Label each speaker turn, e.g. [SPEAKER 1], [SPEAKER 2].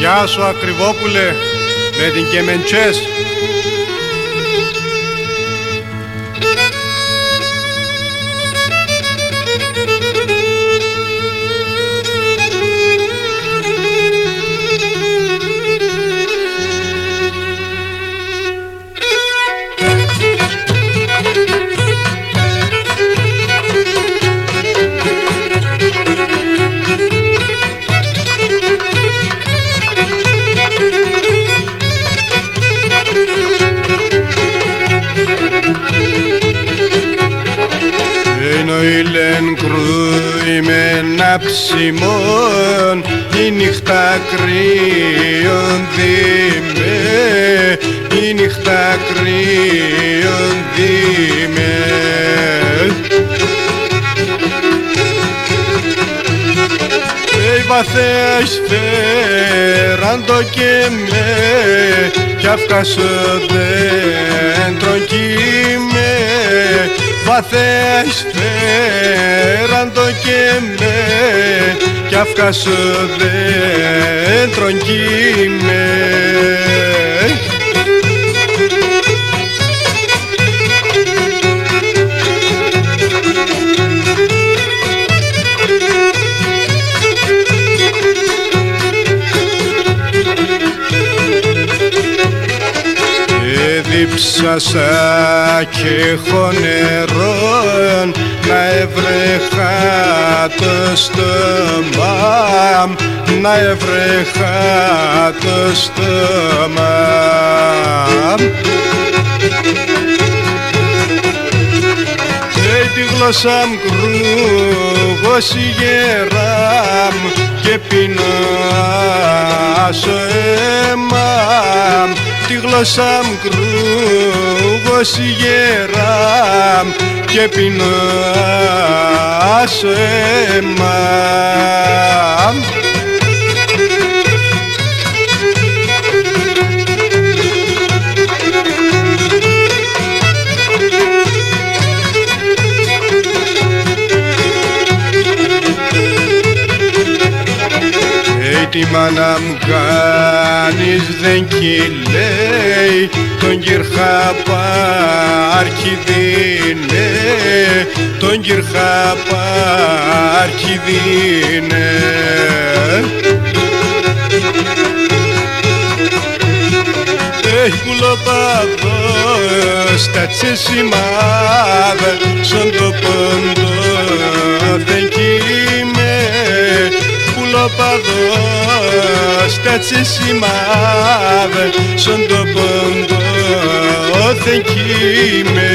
[SPEAKER 1] Γεια σου Ακριβόπουλε, με την Κεμεντσές. Ηλεν κρούει με ένα ψημόν, η νύχτα κρύον δίμε, η νύχτα κρύον δίμε. Οι βαθέες φέραν το και με, κι αύκασο δέντρον κύμε. Βαθέες φέραν το και με, κι αύκασο δέντρον κύμε. Δίψασα και έχω νερό να έβρεχα το στόμα, να έβρεχα το στόμα. Τη γλώσσα μου κρούγος γεράμ και πίνω άσο αίμα. Τη γλώσσα μου κρούγος γεράμ και πίνω άσο αίμα. Τη μάνα μου κάνεις δεν κυλέει, τον κυρχά παρκηδίνε, τον κυρχά παρκηδίνε. Έχει κουλοπαδός τα τσεσιμάδα, σαν το πόντο δεν κοίμαι. Κουλοπαδός τα τσεσιμάδα, σαν το πόντο δεν κοίμαι.